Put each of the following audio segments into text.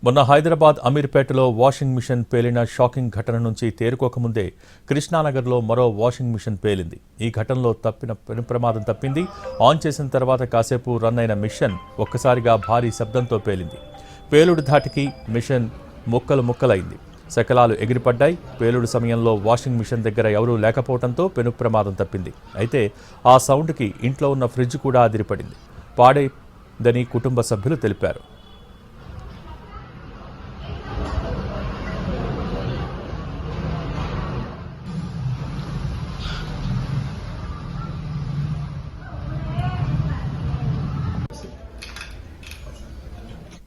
మొన్న హైదరాబాద్ అమీర్పేటలో washing machine పేలిన shocking ఘటన నుంచి తేరుకోకముందే కృష్ణానగర్లో మరో వాషింగ్ మిషన్ పేలింది. ఈ ఘటనలో ప్రమాదం తప్పింది. ఆన్ చేసిన తర్వాత కాసేపు రన్ అయిన మిషన్ ఒక్కసారిగా భారీ శబ్దంతో పేలింది. పేలుడు ధాటికి మిషన్ ముక్కలైంది. శకలాలు ఎగిరిపడ్డాయి. పేలుడు సమయంలో వాషింగ్ మిషన్ దగ్గర ఎవరూ లేకపోవడంతో పెను ప్రమాదం తప్పింది. అయితే ఆ సౌండ్కి ఇంట్లో ఉన్న ఫ్రిడ్జ్ కూడా అదిరిపడింది. పాడైందని కుటుంబ సభ్యులు తెలిపారు.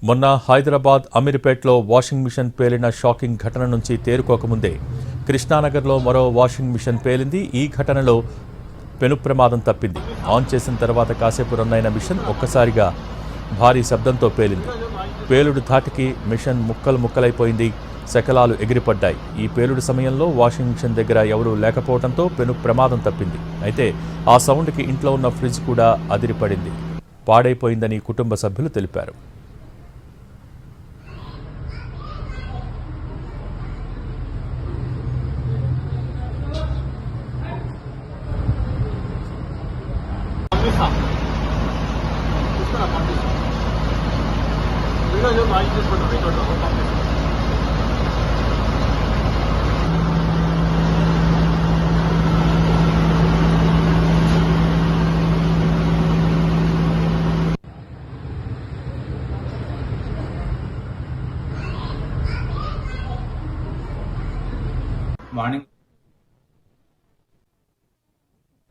మొన్న హైదరాబాద్ అమీర్పేటలో వాషింగ్ మిషన్ పేలిన షాకింగ్ ఘటన నుంచి తేరుకోకముందే కృష్ణానగర్లో మరో వాషింగ్ మిషన్ పేలింది. ఈ ఘటనలో పెను ప్రమాదం తప్పింది. ఆన్ చేసిన తర్వాత కాసేపు రన్ అయిన మిషన్ ఒక్కసారిగా భారీ శబ్దంతో పేలింది. పేలుడు ధాటికి మిషన్ ముక్కలైపోయింది. శకలాలు ఎగిరిపడ్డాయి. ఈ పేలుడు సమయంలో వాషింగ్ మిషన్ దగ్గర ఎవరూ లేకపోవడంతో పెను ప్రమాదం తప్పింది. అయితే ఆ సౌండ్కి ఇంట్లో ఉన్న ఫ్రిడ్జ్ కూడా అదిరిపడింది. పాడైపోయిందని కుటుంబ సభ్యులు తెలిపారు. మార్నింగ్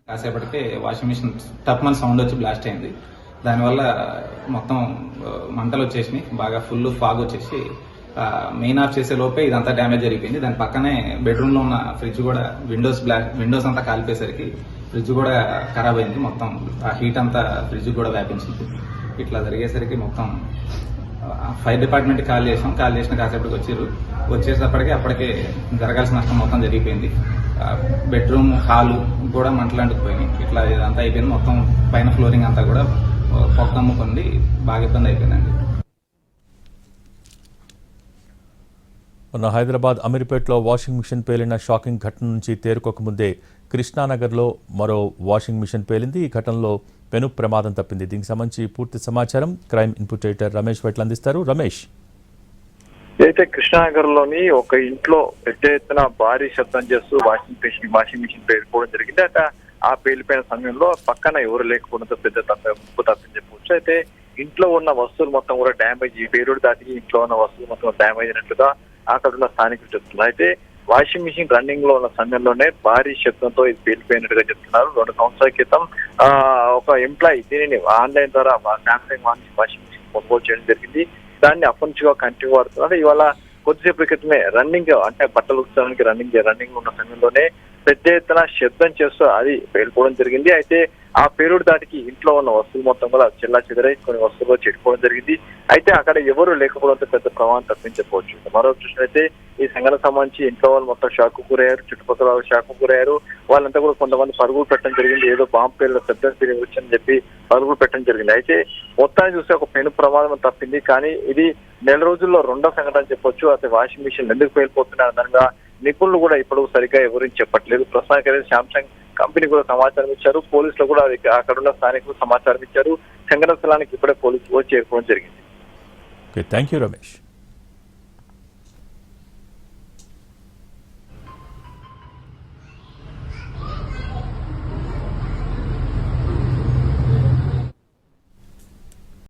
కాసేపటికే వాషింగ్ మిషన్ టప్మన్ సౌండ్ వచ్చి బ్లాస్ట్ అయింది. దానివల్ల మొత్తం మంటలు వచ్చేసినాయి. బాగా ఫుల్ ఫాగ్ వచ్చేసి మెయిన్ ఆఫ్ చేసే లోపే ఇదంతా డ్యామేజ్ జరిగిపోయింది. దాని పక్కనే బెడ్రూమ్ లో ఉన్న ఫ్రిడ్జ్ కూడా విండోస్ అంతా కాలిపోయేసరికి ఫ్రిడ్జ్ కూడా ఖరాబ్ అయింది. మొత్తం ఆ హీట్ అంతా ఫ్రిడ్జ్ కూడా వ్యాపించింది. ఇట్లా జరిగేసరికి మొత్తం ఫైర్ డిపార్ట్మెంట్ కాల్ చేసిన కాసేపటికి వచ్చేటప్పటికి అప్పటికే జరగాల్సిన నష్టం మొత్తం జరిగిపోయింది. బెడ్రూమ్ హాలు కూడా మంటలు అంటుకుపోయినాయి. ఇట్లా ఇదంతా అయిపోయింది. మొత్తం పైన ఫ్లోరింగ్ అంతా కూడా పొక్కమ్ముకుంది. బాగా ఇబ్బంది అయిపోయిందండి. మొన్న హైదరాబాద్ అమీర్పేటలో వాషింగ్ మిషన్ పేలిన షాకింగ్ ఘటన నుంచి తేరుకోకముందే కృష్ణానగర్లో మరో వాషింగ్ మిషన్ పేలింది. ఈ ఘటనలో పెను ప్రమాదం తప్పింది. దీనికి సంబంధించి పూర్తి సమాచారం క్రైమ్ ఇన్పుట్ ఎడిటర్ రమేష్ వెట్ల అందిస్తారు. రమేష్, అయితే కృష్ణానగర్ లోని ఒక ఇంట్లో పెద్ద ఎత్తున భారీ శబ్దం చేస్తూ వాషింగ్ మిషన్ పేలిపోవడం జరిగింది. అయితే ఆ పేలిపోయిన సమయంలో పక్కన ఎవరు లేకపోవడంతో పెద్ద ముప్పు తప్పని చెప్పవచ్చు. అయితే ఇంట్లో ఉన్న వస్తువులు మొత్తం కూడా డ్యామేజ్, పేలుడు దాటికి ఇంట్లో ఉన్న వస్తువులు మొత్తం డ్యామేజ్ అయినట్లుగా అక్కడ ఉన్న స్థానికులు చెప్తున్నారు. అయితే వాషింగ్ మిషన్ రన్నింగ్ లో ఉన్న సమయంలోనే భారీ శబ్దంతో ఇది పేలిపోయినట్టుగా చెప్తున్నారు. 2 సంవత్సరాల క్రితం ఒక ఎంప్లాయీ దీనిని ఆన్లైన్ ద్వారా శాంసంగ్ వాషింగ్ మిషన్ కొనుగోలు చేయడం జరిగింది. దాన్ని అప్పటి నుంచి కంటిన్యూ వాడుతున్నారు. ఇవాళ కొద్దిసేపు క్రితమే రన్నింగ్ అంటే బట్టలు ఉత్సవానికి రన్నింగ్ ఉన్న సమయంలోనే పెద్ద ఎత్తున శబ్దం చేస్తూ అది పేలిపోవడం జరిగింది. అయితే ఆ పేలుడు దాటికి ఇంట్లో ఉన్న వస్తువులు మొత్తం కూడా చెల్లా చెదరై కొన్ని వస్తువులు చెడిపోవడం జరిగింది. అయితే అక్కడ ఎవరు లేకపోవడంతో పెద్ద ప్రమాదం తప్పించకపోవచ్చు. మరో చూసినట్లయితే ఈ సంఘటన సంబంధించి ఇంట్లో వాళ్ళు మొత్తం షాకు గురయ్యారు. చుట్టుపక్కల షాకు గురయ్యారు. వాళ్ళంతా కూడా కొంతమంది పరుగులు పెట్టడం జరిగింది. ఏదో బాంబు పేరు శబ్దం వచ్చని చెప్పి పరుగులు పెట్టడం జరిగింది. అయితే మొత్తాన్ని చూస్తే ఒక పెను ప్రమాదం తప్పింది. కానీ ఇది నెల రోజుల్లో 2వ సంఘటన చెప్పొచ్చు. అయితే వాషింగ్ మిషన్ ఎందుకు పేలిపోతున్నారు అనగా నిపుణులు కూడా ఇప్పుడు సరిగ్గా ఎవరిని చెప్పట్లేదు. ప్రస్తుతానికి శాంసంగ్ కంపెనీ కూడా సమాచారం ఇచ్చారు. పోలీసులు కూడా అక్కడ ఉన్న స్థానికులు సమాచారం ఇచ్చారు. సంఘటన స్థలానికి ఇప్పుడే పోలీసులు చేరుకోవడం జరిగింది. Thank you Ramesh.